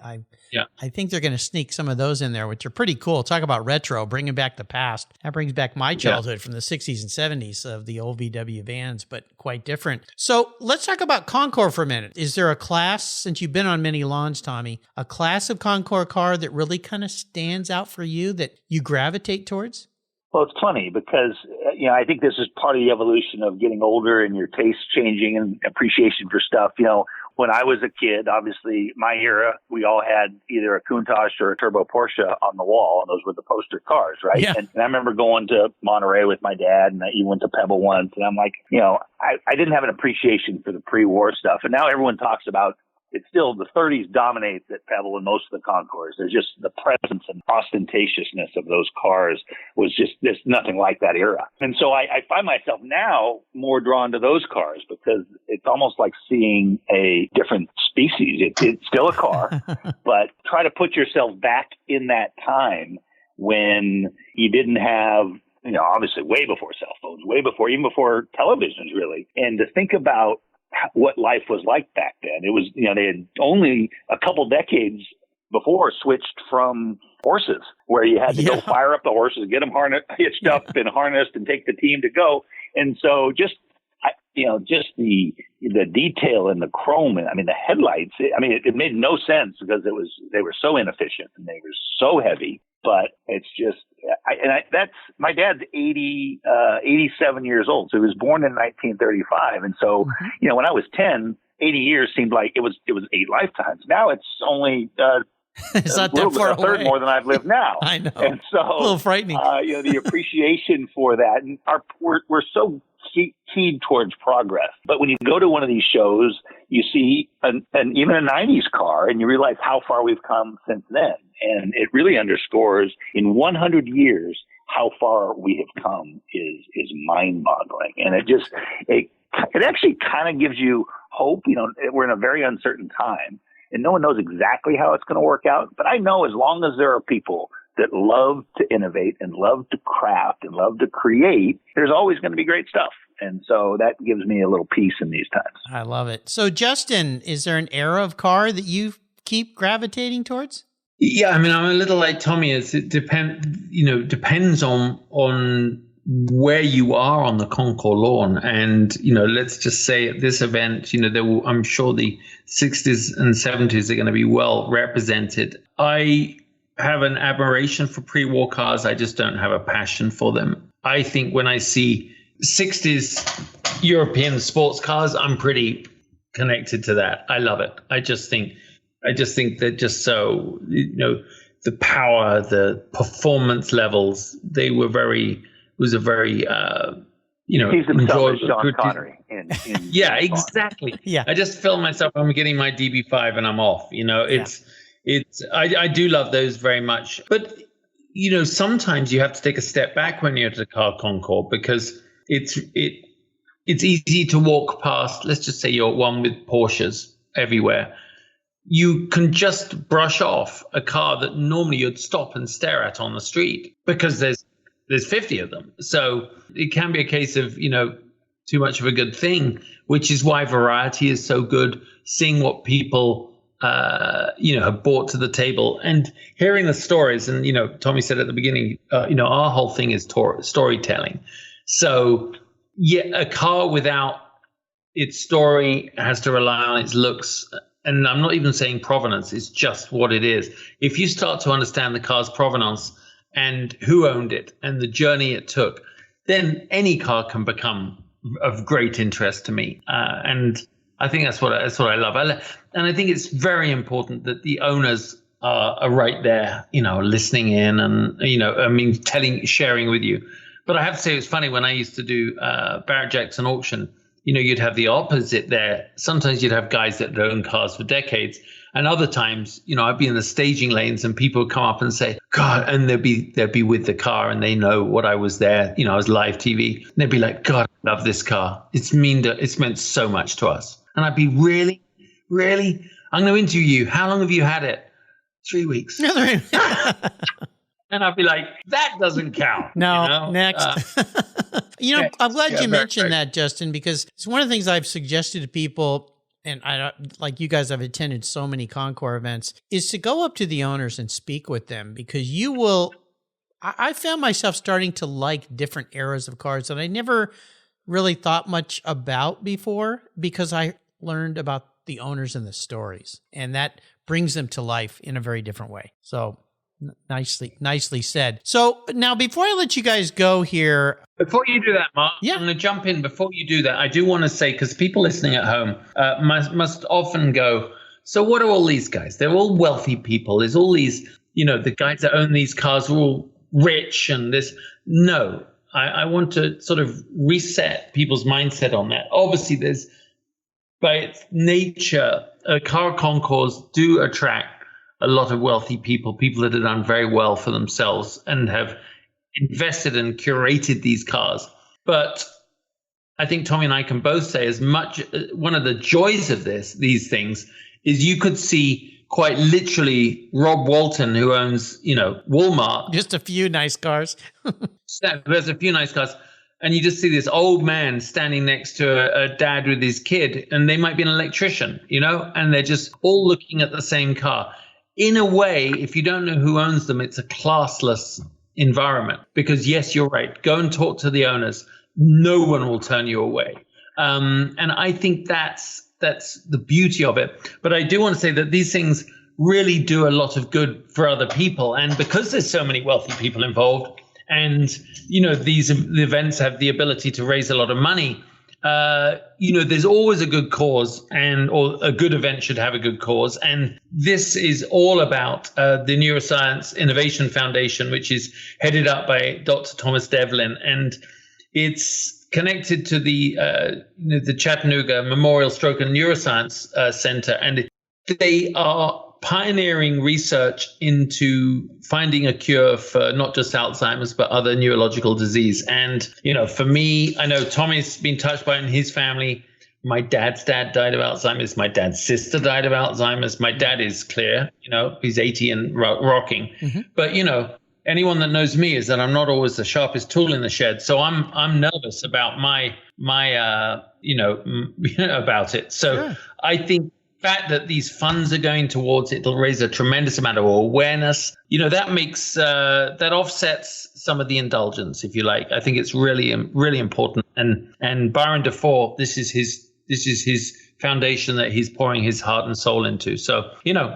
think they're going to sneak some of those in there, which are pretty cool. Talk about retro, bringing back the past. That brings back my childhood from the 60s and 70s of the old VW vans, but quite different. So let's talk about Concours for a minute. Is there a class, since you've been on many lawns, Tommy, a class of Concours car that really kind of stands out for you that you gravitate towards? Well, it's funny because, I think this is part of the evolution of getting older and your taste changing and appreciation for stuff. When I was a kid, obviously my era, we all had either a Countach or a turbo Porsche on the wall, and those were the poster cars, right? Yeah. And I remember going to Monterey with my dad, and he went to Pebble once, and I'm like, I didn't have an appreciation for the pre-war stuff. And now everyone talks about it's still the 30s dominates at Pebble and most of the Concours. There's just the presence and ostentatiousness of those cars there's nothing like that era. And so I find myself now more drawn to those cars because it's almost like seeing a different species. It's still a car, but try to put yourself back in that time when you didn't have, obviously way before cell phones, even before televisions really. And to think about what life was like back then. It was, they had only a couple decades before switched from horses where you had to go fire up the horses, get them hitched up and harnessed and take the team to go. And so just the detail and the chrome, the headlights, it made no sense because they were so inefficient and they were so heavy. But it's just, my dad's 87 years old. So he was born in 1935. And so, when I was 10, 80 years seemed like it was 8 lifetimes. Now it's only, it's not that far a third away. more than I've lived now. I know. And so, a little frightening. The appreciation for that. And we're so keyed towards progress. But when you go to one of these shows, you see even a 90s car and you realize how far we've come since then. And it really underscores in 100 years how far we have come is mind-boggling. And it actually kind of gives you hope. We're in a very uncertain time and no one knows exactly how it's going to work out. But I know as long as there are people that love to innovate and love to craft and love to create, there's always going to be great stuff. And so that gives me a little peace in these times. I love it. So Justin, is there an era of car that you keep gravitating towards? Yeah, I'm a little like Tommy. It depends on where you are on the Concours lawn. And, let's just say at this event, I'm sure the 60s and 70s are going to be well represented. I have an admiration for pre-war cars. I just don't have a passion for them. I think when I see 60s European sports cars, I'm pretty connected to that. I love it. I just think they're just so, the power, the performance levels, it was a very, he's himself Sean Connery. Yeah, exactly. Yeah. I just feel myself, I'm getting my DB5 and I'm off, I do love those very much. But, sometimes you have to take a step back when you're at a car Concours because it's easy to walk past, let's just say you're one with Porsches everywhere. You can just brush off a car that normally you'd stop and stare at on the street because there's 50 of them. So it can be a case of, too much of a good thing, which is why variety is so good, seeing what people have brought to the table and hearing the stories. And, Tommy said at the beginning, our whole thing is storytelling. So, a car without its story has to rely on its looks. And I'm not even saying provenance, it's just what it is. If you start to understand the car's provenance and who owned it and the journey it took, then any car can become of great interest to me. And I think that's what I love. And I think it's very important that the owners are right there, listening in and, sharing with you. But I have to say, it's funny when I used to do Barrett Jackson auction, you'd have the opposite there. Sometimes you'd have guys that own cars for decades. And other times, I'd be in the staging lanes and people would come up and say, God, and they'd be with the car and they know what I was there. I was live TV. And they'd be like, God, I love this car. It's meant so much to us. And I'd be really, I'm going to interview you. How long have you had it? 3 weeks. And I'd be like, that doesn't count. No, next. I'm glad you mentioned that, Justin, because it's one of the things I've suggested to people. And like you guys have attended so many Concours events, is to go up to the owners and speak with them, because you will. I found myself starting to like different eras of cars that I never really thought much about before, because I learned about the owners and the stories, and that brings them to life in a very different way. So nicely said. So now, before I let you guys go here. Before you do that, Mark, I'm going to jump in. Before you do that, I do want to say, because people listening at home must often go, so what are all these guys? They're all wealthy people. There's all these, the guys that own these cars are all rich and this. No, I want to sort of reset people's mindset on that. Obviously, there's, by its nature, car concours do attract a lot of wealthy people that have done very well for themselves and have invested and curated these cars. But I think Tommy and I can both say, as much one of the joys of these things is you could see quite literally Rob Walton, who owns, Walmart. Just a few nice cars. There's a few nice cars. And you just see this old man standing next to a dad with his kid, and they might be an electrician, and they're just all looking at the same car. In a way, if you don't know who owns them, it's a classless environment, because yes, you're right. Go and talk to the owners. No one will turn you away. And I think that's the beauty of it. But I do want to say that these things really do a lot of good for other people. And because there's so many wealthy people involved, and, the events have the ability to raise a lot of money, there's always a good cause, or a good event should have a good cause. And this is all about the Neuroscience Innovation Foundation, which is headed up by Dr. Thomas Devlin. And it's connected to the Chattanooga Memorial Stroke and Neuroscience Center. And they are pioneering research into finding a cure for not just Alzheimer's, but other neurological disease. And, for me, I know Tommy's been touched by it in his family. My dad's dad died of Alzheimer's. My dad's sister died of Alzheimer's. My dad is clear, he's 80 and rocking. Mm-hmm. But, anyone that knows me is that I'm not always the sharpest tool in the shed. So I'm nervous about my about it. So sure. I think fact that these funds are going towards it, it'll raise a tremendous amount of awareness. That makes that offsets some of the indulgence, if you like. I think it's really, really important. And Byron DeFore, this is his foundation that he's pouring his heart and soul into. So,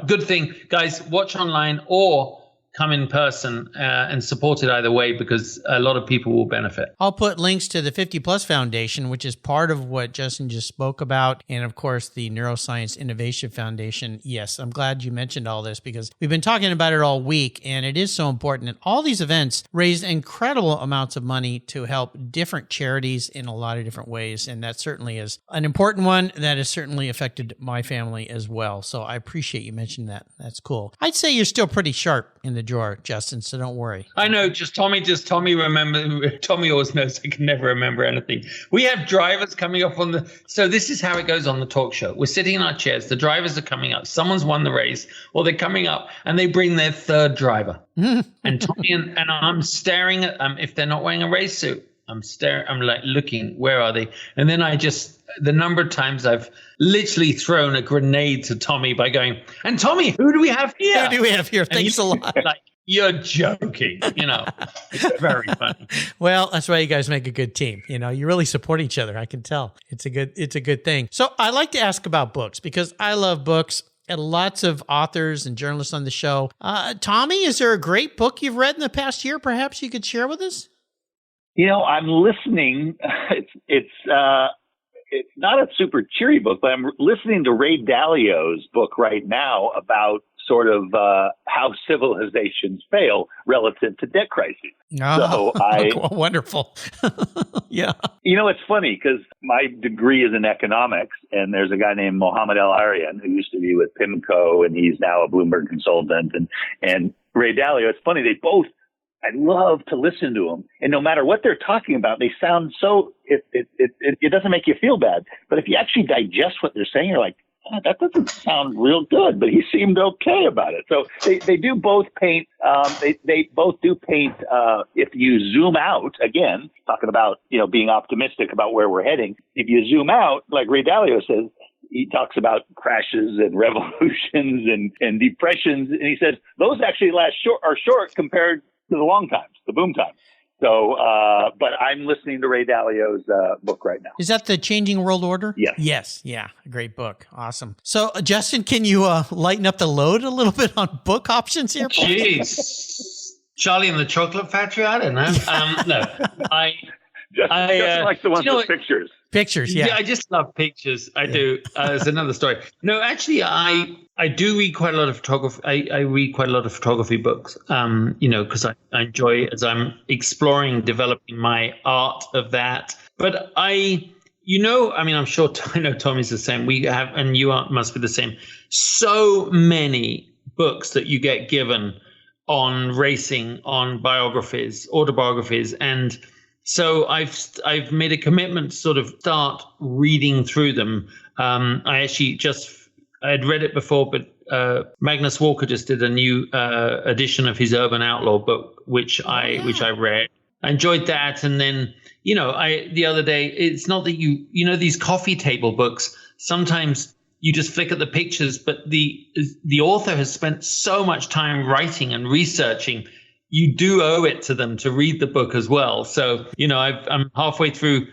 good thing, guys. Watch online or come in person and support it either way, because a lot of people will benefit. I'll put links to the 50 Plus Foundation, which is part of what Justin just spoke about, and of course the Neuroscience Innovation Foundation. Yes, I'm glad you mentioned all this, because we've been talking about it all week, and it is so important. And all these events raise incredible amounts of money to help different charities in a lot of different ways, and that certainly is an important one that has certainly affected my family as well. So I appreciate you mentioning that. That's cool. I'd say you're still pretty sharp in the drawer, Justin, so don't worry. I know, Tommy always knows I can never remember anything. We have drivers coming up so this is how it goes on the talk show. We're sitting in our chairs, the drivers are coming up, someone's won the race, or they're coming up and they bring their third driver. And Tommy and I'm staring at them. If they're not wearing a race suit, I'm like looking, where are they? And then the number of times I've literally thrown a grenade to Tommy by going, and Tommy, who do we have here? Who do we have here? Thanks a lot. Like, you're joking, It's very funny. Well, that's why you guys make a good team. You really support each other. I can tell. It's a good thing. So I like to ask about books, because I love books. And lots of authors and journalists on the show. Tommy, is there a great book you've read in the past year perhaps you could share with us? I'm listening. It's not a super cheery book, but I'm listening to Ray Dalio's book right now about sort of how civilizations fail relative to debt crises. Oh, so wonderful. Yeah. It's funny because my degree is in economics, and there's a guy named Mohammed El-Arian who used to be with PIMCO, and he's now a Bloomberg consultant. And Ray Dalio, it's funny, I love to listen to them. And no matter what they're talking about, they sound so, it doesn't make you feel bad. But if you actually digest what they're saying, you're like, that doesn't sound real good, but he seemed okay about it. So they do both paint. They both do paint. If you zoom out, again, talking about being optimistic about where we're heading. If you zoom out, like Ray Dalio says, he talks about crashes and revolutions and depressions, and he says those actually are short compared to the long times, the boom times. So, but I'm listening to Ray Dalio's book right now. Is that The Changing World Order? Yes. Yes. Yeah. A great book. Awesome. So, Justin, can you lighten up the load a little bit on book options here? Jeez. Charlie and the Chocolate Factory? I don't know. No. Just like the ones with pictures. Pictures, yeah. I just love pictures. I do. It's another story. No, actually, I do read quite a lot of photography. I read quite a lot of photography books, because I enjoy as I'm exploring, developing my art of that. But I'm sure I know Tommy's the same. We have, and you must be the same. So many books that you get given on racing, on biographies, autobiographies, and so I've made a commitment to sort of start reading through them. I actually I had read it before, but Magnus Walker just did a new edition of his Urban Outlaw book, which I read. I enjoyed that, and then the other day, it's not that these coffee table books. Sometimes you just flick at the pictures, but the author has spent so much time writing and researching. You do owe it to them to read the book as well. So, I'm halfway through.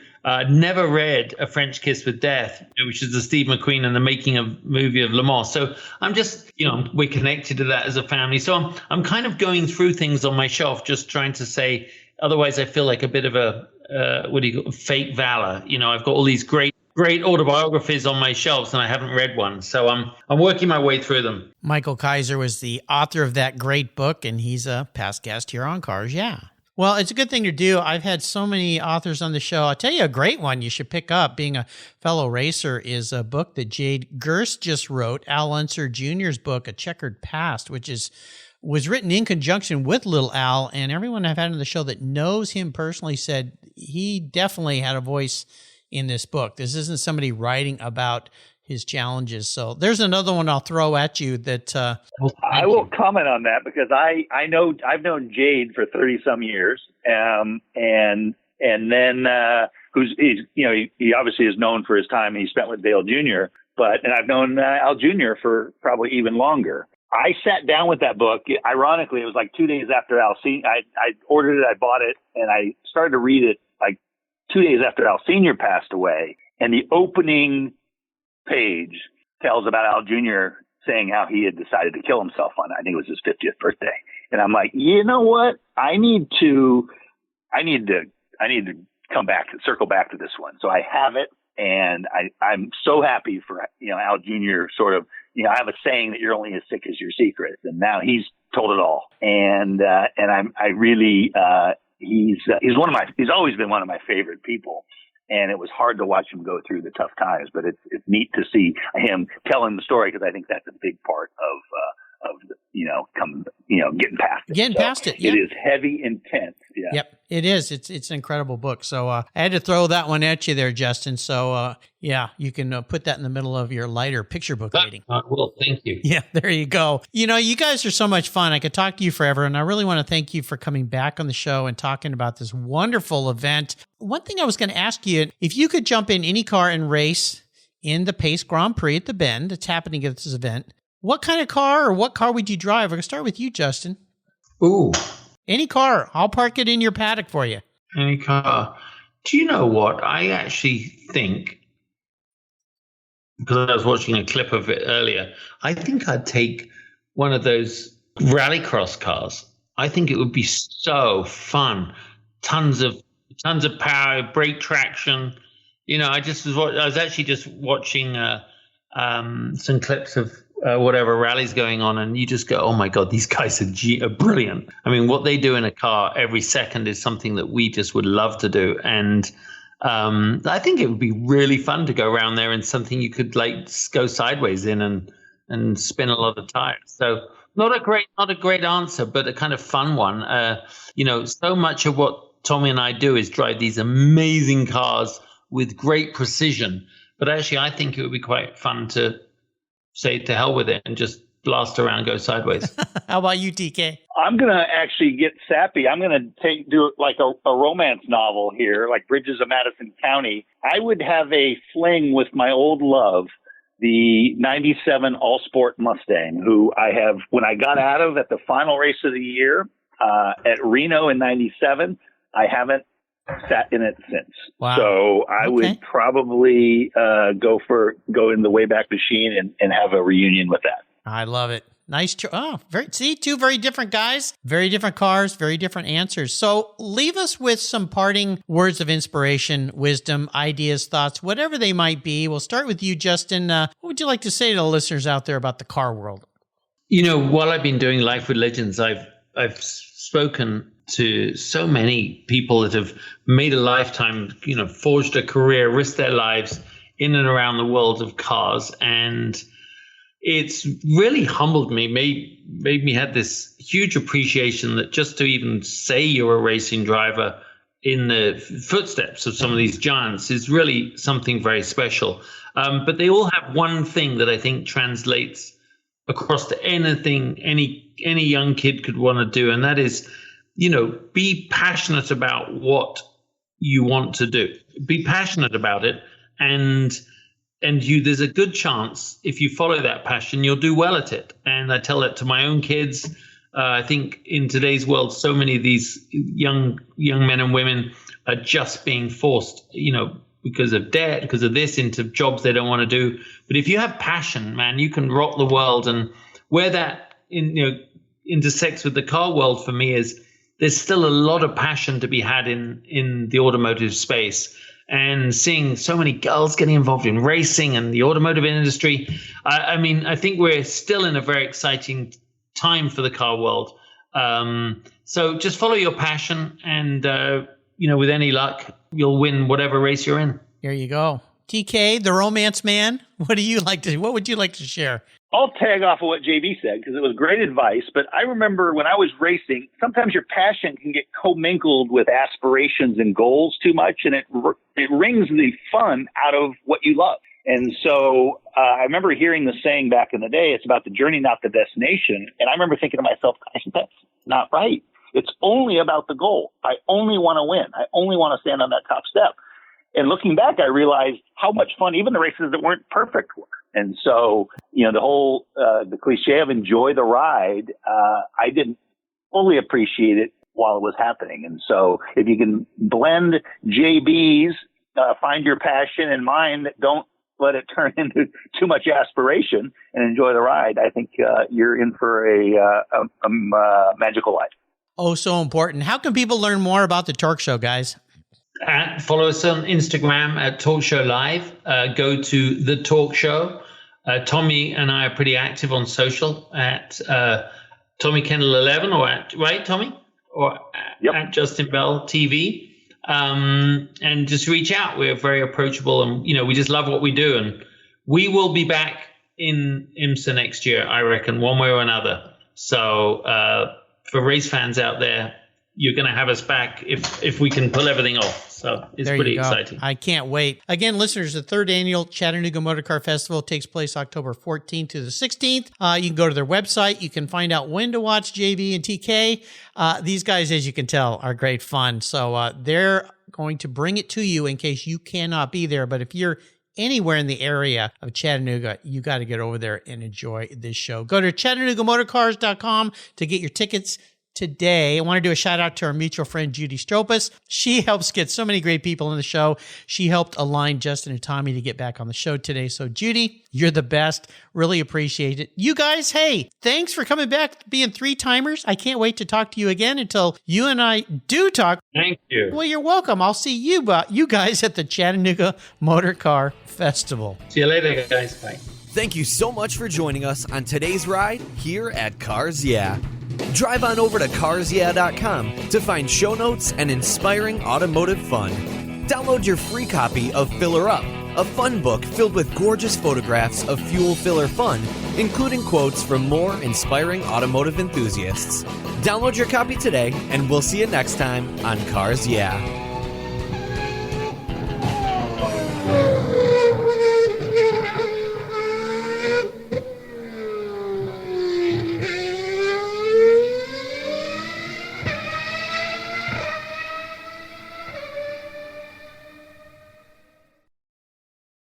Never read A French Kiss with Death, which is the Steve McQueen and the making of movie of Le Mans. So I'm just, we're connected to that as a family. So I'm kind of going through things on my shelf, just trying to say, otherwise I feel like a bit of a, fake valor. I've got all these great autobiographies on my shelves and I haven't read one. So I'm working my way through them. Michael Kaiser was the author of that great book, and he's a past guest here on Cars. Yeah. Well, it's a good thing to do. I've had so many authors on the show. I'll tell you a great one you should pick up, being a fellow racer, is a book that Jade Gerst just wrote, Al Unser Jr.'s book, A Checkered Past, which was written in conjunction with Little Al, and everyone I've had on the show that knows him personally said he definitely had a voice in this book. This isn't somebody writing about his challenges. So there's another one I'll throw at you that I will comment on that, because I've known Jade for 30 some years, and then he obviously is known for his time he spent with Dale Jr. And I've known Al Jr. for probably even longer. I sat down with that book. Ironically, it was like 2 days after Al Sr. I ordered it, I bought it, and I started to read it like 2 days after Al Sr. passed away. And the opening page tells about Al Jr. saying how he had decided to kill himself on, I think it was his 50th birthday. And I'm like, you know what? I need to circle back to this one. So I have it, and I'm so happy for, Al Jr. sort of, I have a saying that you're only as sick as your secrets, and now he's told it all. And he's always been one of my favorite people. And it was hard to watch him go through the tough times, but it's neat to see him telling the story, because I think that's a big part of getting past it. Getting past it. Yeah. It is heavy, intense. Yeah. Yep, it is. It's an incredible book. So I had to throw that one at you there, Justin. So you can put that in the middle of your lighter picture book reading. Well, thank you. Yeah, there you go. You guys are so much fun. I could talk to you forever, and I really want to thank you for coming back on the show and talking about this wonderful event. One thing I was going to ask you, if you could jump in any car and race in the Pace Grand Prix at the Bend that's happening at this event, what kind of car or what car would you drive? We're going to start with you, Justin. Ooh. Any car. I'll park it in your paddock for you. Any car. Do you know what? I actually think, because I was watching a clip of it earlier, I think I'd take one of those rallycross cars. I think it would be so fun. Tons of power, brake traction. I was actually just watching some clips of whatever rally's going on, and you just go, oh my God, these guys are brilliant. I mean, what they do in a car every second is something that we just would love to do. And I think it would be really fun to go around there in something you could like go sideways in and spin a lot of tires. So not a great answer, but a kind of fun one. So much of what Tommy and I do is drive these amazing cars with great precision. But actually, I think it would be quite fun to say to hell with it and just blast around, go sideways. How about you, TK? I'm going to actually get sappy. I'm going to do it like a romance novel here, like Bridges of Madison County. I would have a fling with my old love, the 97 All Sport Mustang, who I have, when I got out of at the final race of the year at Reno in 97, I haven't sat in it since. Wow. So I would probably go in the Wayback Machine and have a reunion with that. I love it. Nice. Two very different guys, very different cars, very different answers. So leave us with some parting words of inspiration, wisdom, ideas, thoughts, whatever they might be. We'll start with you, Justin. What would you like to say to the listeners out there about the car world? While I've been doing Life with Legends, I've spoken to so many people that have made a lifetime, forged a career, risked their lives in and around the world of cars. And it's really humbled me, made me have this huge appreciation that just to even say you're a racing driver in the footsteps of some of these giants is really something very special. But they all have one thing that I think translates across to anything any young kid could want to do, and that is, be passionate about what you want to do. Be passionate about it, and there's a good chance if you follow that passion, you'll do well at it. And I tell that to my own kids. I think in today's world, so many of these young men and women are just being forced, because of debt, because of this, into jobs they don't want to do. But if you have passion, man, you can rock the world. And where that intersects with the car world for me is there's still a lot of passion to be had in the automotive space. And seeing so many girls getting involved in racing and the automotive industry, I think we're still in a very exciting time for the car world. So just follow your passion, and with any luck, you'll win whatever race you're in. There you go. TK, the romance man, what would you like to share? I'll tag off of what JB said because it was great advice. But I remember when I was racing, sometimes your passion can get commingled with aspirations and goals too much, and it wrings the fun out of what you love. And so I remember hearing the saying back in the day, it's about the journey, not the destination. And I remember thinking to myself, gosh, that's not right. It's only about the goal. I only want to win. I only want to stand on that top step. And looking back, I realized how much fun even the races that weren't perfect were. And so, the whole, the cliche of enjoy the ride, I didn't fully appreciate it while it was happening. And so if you can blend JB's, find your passion and mine, don't let it turn into too much aspiration, and enjoy the ride, I think you're in for a magical life. Oh, so important. How can people learn more about the Turk Show, guys? Follow us on Instagram at Talk Show Live. Go to The Talk Show. Tommy and I are pretty active on social at Tommy Kendall 11 right, Tommy? Or at Justin Bell TV. And just reach out. We're very approachable, and we just love what we do. And we will be back in IMSA next year, I reckon, one way or another. So for race fans out there, you're going to have us back if we can pull everything off. So it's pretty exciting. I can't wait. Again, listeners, the third annual Chattanooga Motorcar Festival takes place October 14th to the 16th. You can go to their website. You can find out when to watch JB and TK. These guys, as you can tell, are great fun. So they're going to bring it to you in case you cannot be there. But if you're anywhere in the area of Chattanooga, you got to get over there and enjoy this show. Go to ChattanoogaMotorcars.com to get your tickets today. I want to do a shout out to our mutual friend, Judy Stropas. She helps get so many great people on the show. She helped align Justin and Tommy to get back on the show today. So Judy, you're the best. Really appreciate it. You guys, hey, thanks for coming back, being 3-timers. I can't wait to talk to you again until you and I do talk. Thank you. Well, you're welcome. I'll see you guys at the Chattanooga Motorcar Festival. See you later, guys. Bye. Thank you so much for joining us on today's ride here at Cars Yeah. Drive on over to carsyeah.com to find show notes and inspiring automotive fun. Download your free copy of Filler Up, a fun book filled with gorgeous photographs of fuel filler fun, including quotes from more inspiring automotive enthusiasts. Download your copy today, and we'll see you next time on Cars Yeah.